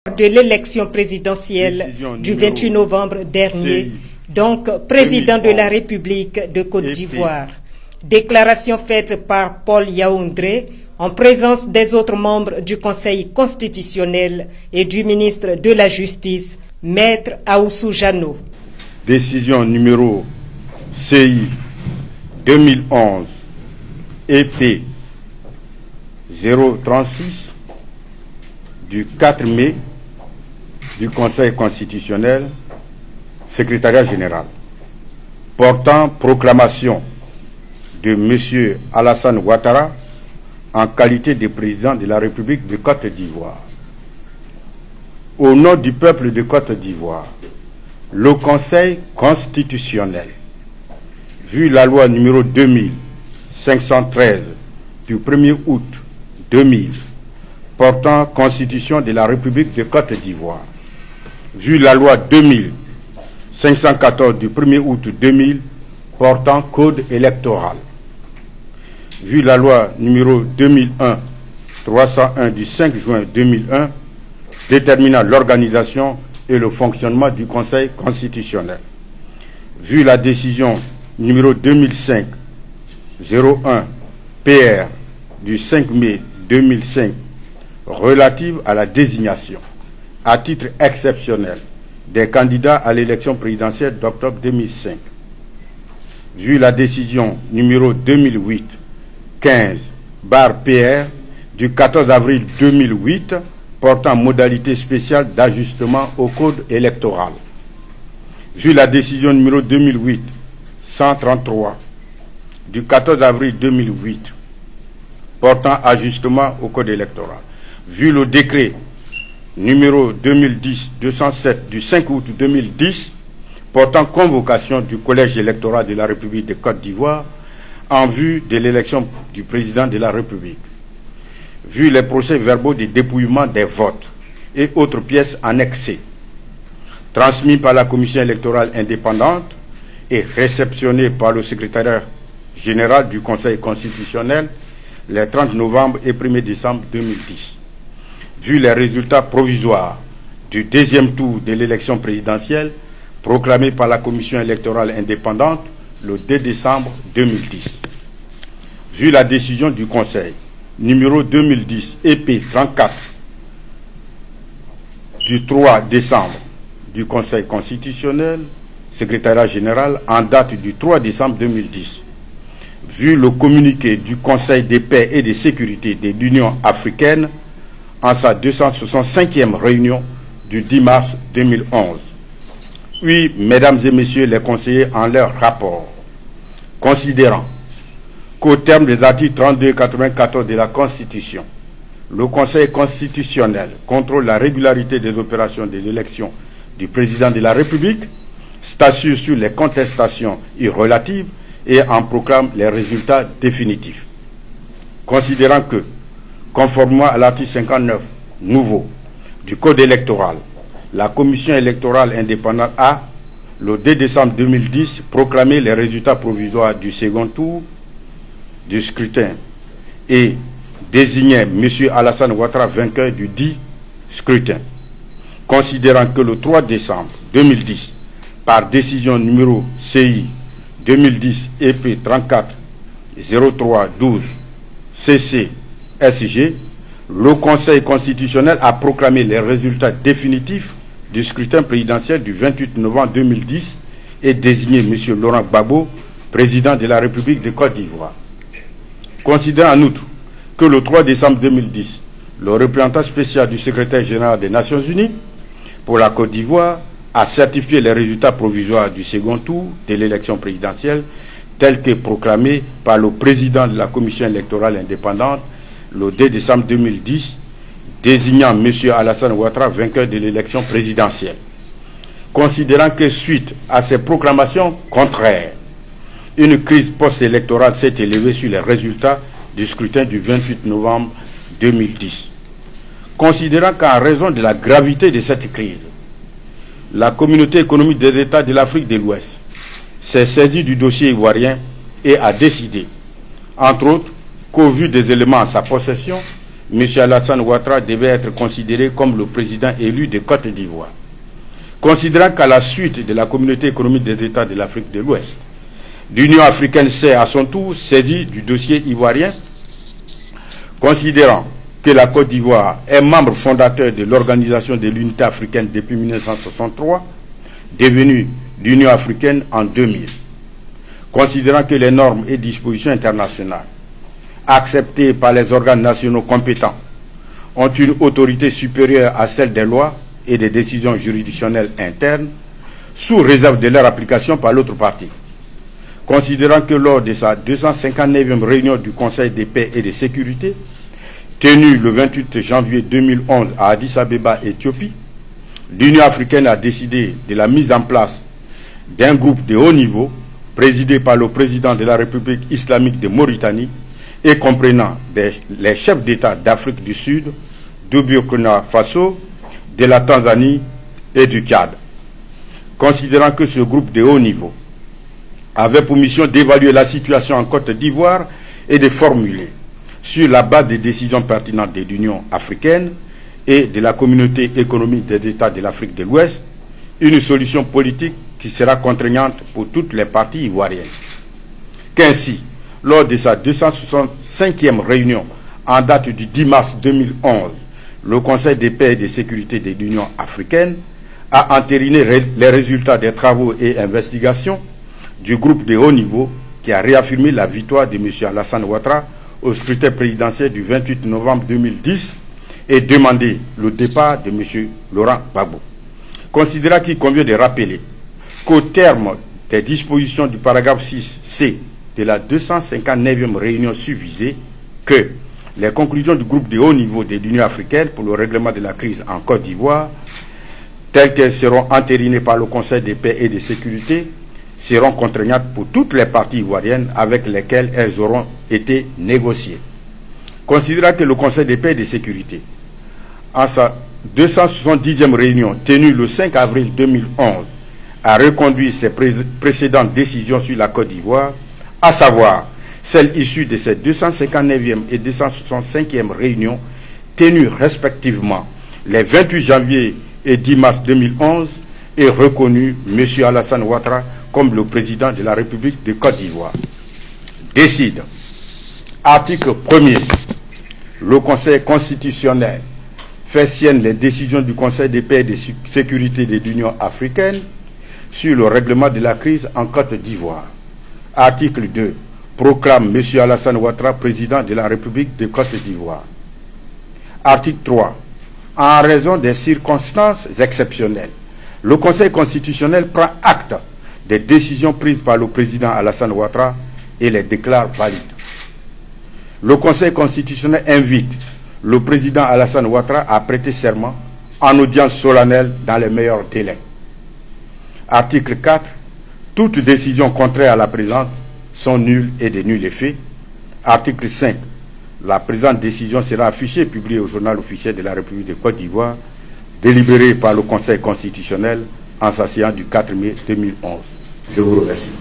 de l'élection présidentielle du 28 novembre dernier, donc président de la République de Côte d'Ivoire. Déclaration faite par Paul Yaoundé en présence des autres membres du Conseil constitutionnel et du ministre de la Justice, Maître Aoussou Jano. Décision numéro CI 2011 EP 036 du 4 mai du Conseil constitutionnel, secrétariat général, portant proclamation de M. Alassane Ouattara en qualité de président de la République de Côte d'Ivoire. Au nom du peuple de Côte d'Ivoire, le Conseil constitutionnel, vu la loi numéro 2513 du 1er août 2000, portant Constitution de la République de Côte d'Ivoire, vu la loi 2514 du 1er août 2000, portant Code électoral, vu la loi numéro 2001-301 du 5 juin 2001, déterminant l'organisation et le fonctionnement du Conseil constitutionnel, vu la décision numéro 2005-01 PR du 5 mai 2005 relative à la désignation, à titre exceptionnel, des candidats à l'élection présidentielle d'octobre 2005, vu la décision numéro 2008-15/PR du 14 avril 2008 portant modalité spéciale d'ajustement au code électoral, vu la décision numéro 2008-133 du 14 avril 2008 portant ajustement au code électoral, vu le décret numéro 2010-207 du 5 août 2010 portant convocation du collège électoral de la République de Côte d'Ivoire en vue de l'élection du président de la République, vu les procès-verbaux de dépouillement des votes et autres pièces annexées, transmis par la Commission électorale indépendante et réceptionnés par le secrétariat général du Conseil constitutionnel les 30 novembre et 1er décembre 2010, vu les résultats provisoires du deuxième tour de l'élection présidentielle proclamé par la Commission électorale indépendante le 2 décembre 2010, vu la décision du Conseil numéro 2010 EP 34 du 3 décembre du Conseil constitutionnel, secrétariat général, en date du 3 décembre 2010, vu le communiqué du Conseil de paix et de sécurité de l'Union africaine en sa 265e réunion du 10 mars 2011. Oui, mesdames et messieurs les conseillers, en leur rapport, considérant qu'au terme des articles 32 et 94 de la Constitution, le Conseil constitutionnel contrôle la régularité des opérations de l'élection du président de la République, statue sur les contestations irrelatives et en proclame les résultats définitifs. Considérant que, conformément à l'article 59 nouveau du Code électoral, la Commission électorale indépendante a, le 2 décembre 2010, proclamé les résultats provisoires du second tour du scrutin et désignait M. Alassane Ouattara vainqueur du dit scrutin. Considérant que le 3 décembre 2010, par décision numéro CI 2010 EP 34 03 12 CC SG, le Conseil constitutionnel a proclamé les résultats définitifs du scrutin présidentiel du 28 novembre 2010 et désigné M. Laurent Gbagbo, président de la République de Côte d'Ivoire. Considérant en outre que le 3 décembre 2010, le représentant spécial du secrétaire général des Nations Unies pour la Côte d'Ivoire a certifié les résultats provisoires du second tour de l'élection présidentielle tels que proclamés par le président de la Commission électorale indépendante le 2 décembre 2010, désignant M. Alassane Ouattara vainqueur de l'élection présidentielle. Considérant que suite à ces proclamations contraires, une crise post-électorale s'est élevée sur les résultats du scrutin du 28 novembre 2010. Considérant qu'en raison de la gravité de cette crise, la communauté économique des États de l'Afrique de l'Ouest s'est saisie du dossier ivoirien et a décidé, entre autres, qu'au vu des éléments en sa possession, M. Alassane Ouattara devait être considéré comme le président élu de Côte d'Ivoire. Considérant qu'à la suite de la communauté économique des États de l'Afrique de l'Ouest, l'Union africaine s'est à son tour saisie du dossier ivoirien, considérant que la Côte d'Ivoire est membre fondateur de l'Organisation de l'Unité africaine depuis 1963, devenue l'Union africaine en 2000. Considérant que les normes et dispositions internationales acceptées par les organes nationaux compétents ont une autorité supérieure à celle des lois et des décisions juridictionnelles internes, sous réserve de leur application par l'autre partie. Considérant que lors de sa 259e réunion du Conseil de paix et de sécurité, tenue le 28 janvier 2011 à Addis Abeba, Éthiopie, l'Union africaine a décidé de la mise en place d'un groupe de haut niveau présidé par le président de la République islamique de Mauritanie et comprenant les chefs d'État d'Afrique du Sud, du Burkina Faso, de la Tanzanie et du Tchad. Considérant que ce groupe de haut niveau avait pour mission d'évaluer la situation en Côte d'Ivoire et de formuler, sur la base des décisions pertinentes de l'Union africaine et de la communauté économique des États de l'Afrique de l'Ouest, une solution politique qui sera contraignante pour toutes les parties ivoiriennes. Qu'ainsi, lors de sa 265e réunion en date du 10 mars 2011, le Conseil de paix et de sécurité de l'Union africaine a entériné les résultats des travaux et investigations du groupe de haut niveau qui a réaffirmé la victoire de M. Alassane Ouattara au scrutin présidentiel du 28 novembre 2010 et demandé le départ de M. Laurent Gbagbo. Considérant qu'il convient de rappeler qu'au terme des dispositions du paragraphe 6C de la 259e réunion susvisée, que les conclusions du groupe de haut niveau de l'Union africaine pour le règlement de la crise en Côte d'Ivoire, telles qu'elles seront entérinées par le Conseil de paix et de sécurité, seront contraignantes pour toutes les parties ivoiriennes avec lesquelles elles auront été négociées. Considérant que le Conseil de paix et de sécurité, en sa 270e réunion tenue le 5 avril 2011, a reconduit ses précédentes décisions sur la Côte d'Ivoire, à savoir celles issues de ses 259e et 265e réunions tenues respectivement les 28 janvier et 10 mars 2011 et reconnu M. Alassane Ouattara comme le président de la République de Côte d'Ivoire. Décide. Article 1er. Le Conseil constitutionnel fait sienne les décisions du Conseil de paix et de sécurité de l'Union africaine sur le règlement de la crise en Côte d'Ivoire. Article 2. Proclame M. Alassane Ouattara président de la République de Côte d'Ivoire. Article 3. En raison des circonstances exceptionnelles, le Conseil constitutionnel prend acte des décisions prises par le président Alassane Ouattara et les déclare valides. Le Conseil constitutionnel invite le président Alassane Ouattara à prêter serment en audience solennelle dans les meilleurs délais. Article 4. Toutes décisions contraires à la présente sont nulles et de nul effet. Article 5. La présente décision sera affichée et publiée au journal officiel de la République de Côte d'Ivoire, délibérée par le Conseil constitutionnel en sa séance du 4 mai 2011. Je vous remercie.